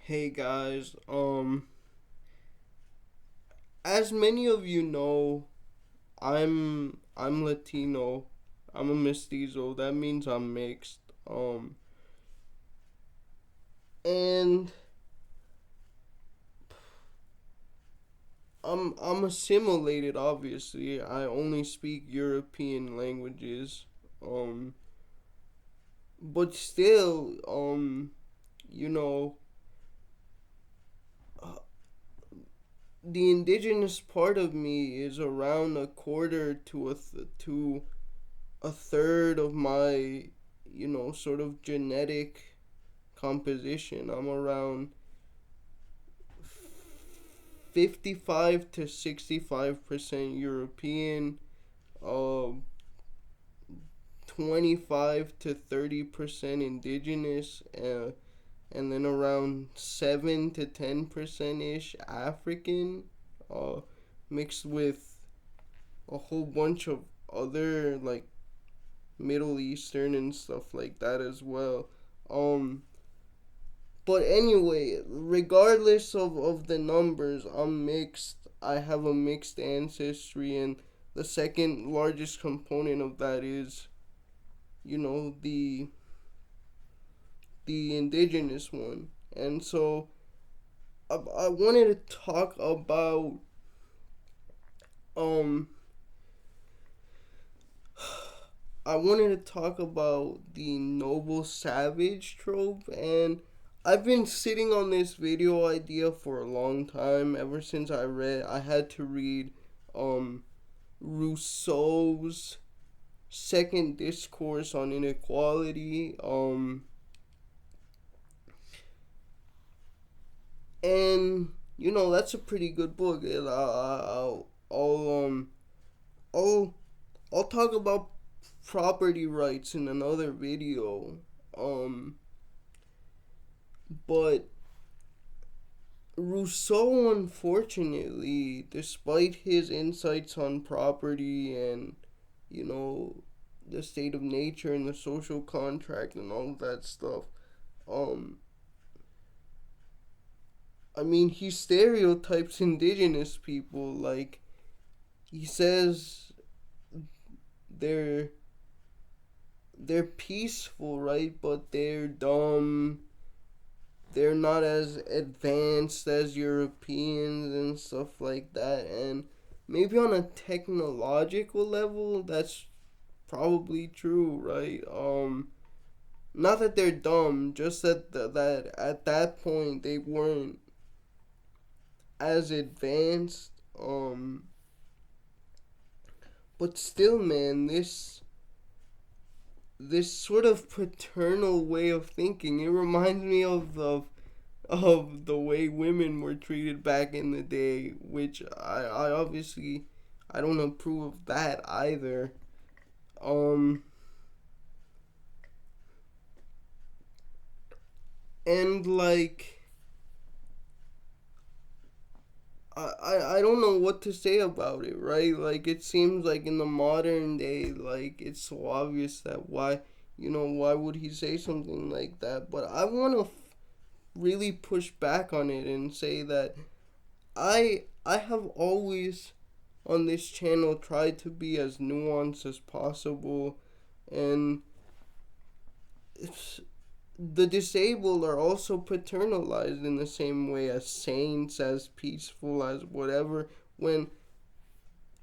Hey guys, as many of you know, I'm Latino. I'm a mestizo. That means I'm mixed. And I'm assimilated. Obviously, I only speak European languages. Um, but still, you know, uh, the indigenous part of me is around a quarter to to a third of my, sort of genetic composition. I'm around 55 to 65% European, uh, 25 to 30% indigenous, and then around 7 to 10% ish African, uh, mixed with a whole bunch of other, like, Middle Eastern and stuff like that as well. Um, but anyway, regardless of the numbers, I'm mixed. I have a mixed ancestry, and the second largest component of that is, the indigenous one. And so I wanted to talk about um the noble savage trope, and I've been sitting on this video idea for a long time. Ever since I had to read um Rousseau's second discourse on inequality. And that's a pretty good book. I'll I'll talk about property rights in another video. Um, but Rousseau, unfortunately, despite his insights on property and, you know, the state of nature and the social contract and all of that stuff, um, he stereotypes indigenous people. Like, he says they're they're peaceful, right? But they're dumb. They're not as advanced as Europeans and stuff like that. And maybe on a technological level, that's probably true, right? Not that they're dumb, just that at that point they weren't as advanced. But still, man, this sort of paternal way of thinking, it reminds me of the way women were treated back in the day, which I obviously I don't approve of that either. Um and like I don't know what to say about it, right? Like, it seems like in the modern day, like, it's so obvious that why would he say something like that? But I want to really push back on it and say that I have always on this channel tried to be as nuanced as possible, and it's, the disabled are also paternalized in the same way as saints, as peaceful, as whatever. When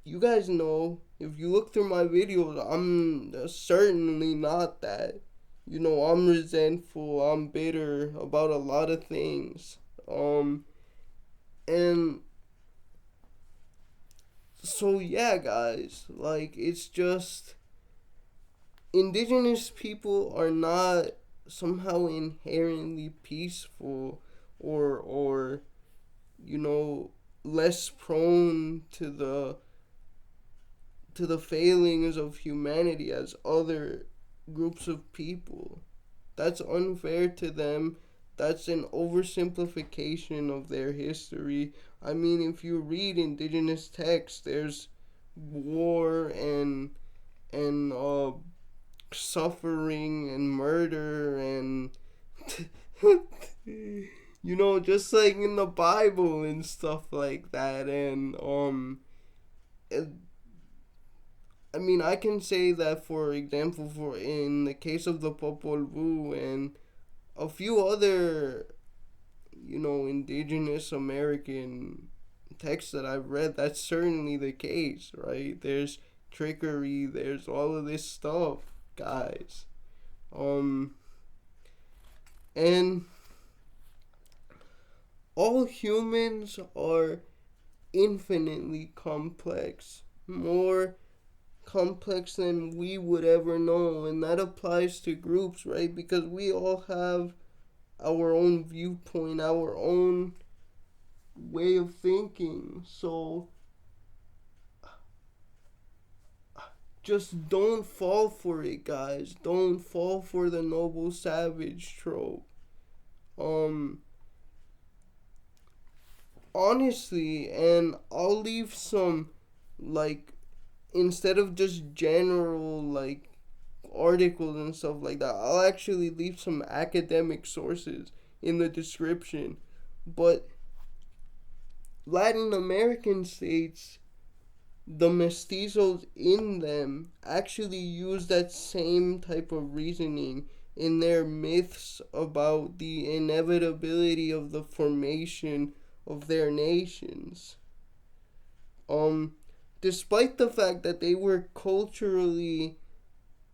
you guys know, if you look through my videos, I'm certainly not that. I'm resentful, I'm bitter about a lot of things. And so, yeah, guys, like, it's just indigenous people are not somehow inherently peaceful, or you know less prone to the failings of humanity as other groups of people. That's unfair to them. That's an oversimplification of their history. If you read indigenous texts, there's war and suffering and murder and just like in the Bible and stuff like that. And I mean, I can say that, for example, for in the case of the Popol Vuh and a few other, indigenous American texts that I've read, that's certainly the case, right? There's trickery, there's all of this stuff, guys. Um, and all humans are infinitely complex, more complex than we would ever know, and that applies to groups, right? Because we all have our own viewpoint, our own way of thinking. So just don't fall for it, guys. Don't fall for the noble savage trope. Um Honestly, and I'll leave some, like, instead of just general, like, articles and stuff like that, I'll actually leave some academic sources in the description. But Latin American states, the mestizos in them actually use that same type of reasoning in their myths about the inevitability of the formation of their nations. Um, Despite the fact that they were culturally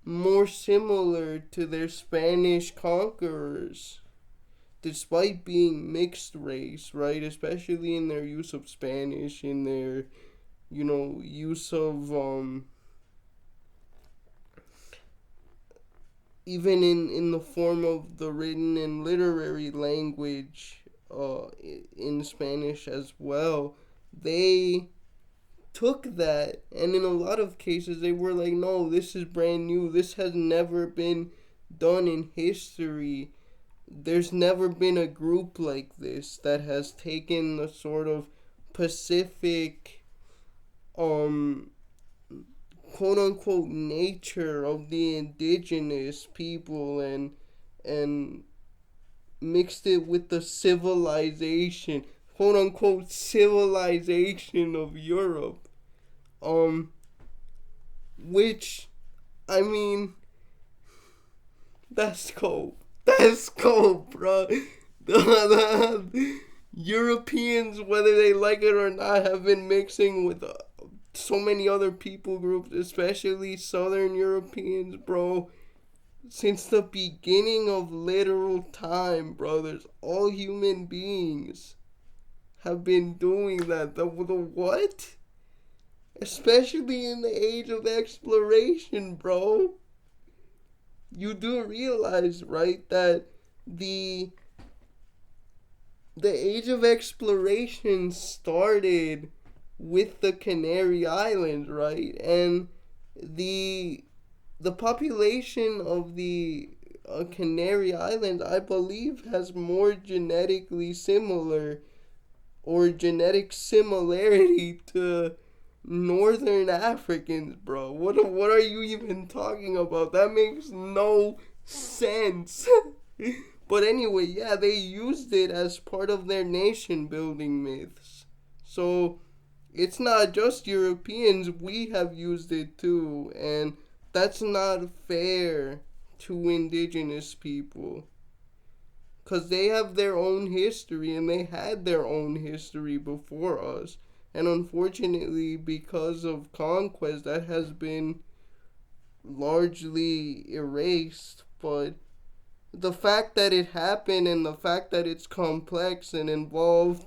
more similar to their Spanish conquerors, despite being mixed race, right? Especially in their use of Spanish, in their, use of, even in the form of the written and literary language, in Spanish as well, they took that, and in a lot of cases they were like, no, this is brand new, this has never been done in history. There's never been a group like this that has taken the sort of Pacific, quote unquote, nature of the indigenous people and mixed it with the civilization, quote unquote, civilization of Europe. Which, I mean, that's cool. That's cool, bro. The Europeans, whether they like it or not, have been mixing with so many other people groups, especially Southern Europeans, bro, since the beginning of literal time, brothers. All human beings have been doing that. The what? Especially in the age of exploration, bro. You do realize, right, that the the age of exploration started with the Canary Islands, right? And the the population of the Canary Islands, I believe, has more genetically similar or genetic similarity to Northern Africans, bro. What are you even talking about? That makes no sense. But anyway, yeah, they used it as part of their nation building myths. So it's not just Europeans, we have used it too, and that's not fair to indigenous people. Because they have their own history and they had their own history before us. And unfortunately, because of conquest, that has been largely erased. But the fact that it happened and the fact that it's complex and involves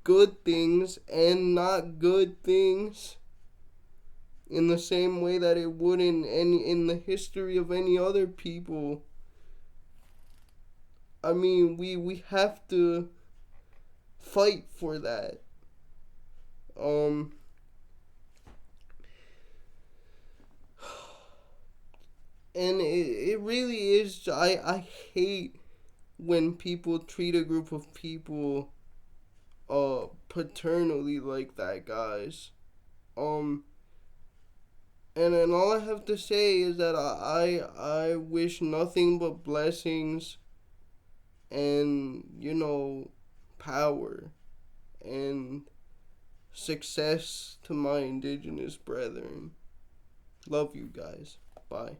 good things and not good things in the same way that it would in the history of any other people. I mean, we have to fight for that. Um and it really is, I hate when people treat a group of people paternally like that, guys. Um and then all I have to say is that I wish nothing but blessings and, power and success to my indigenous brethren. Love you guys. Bye.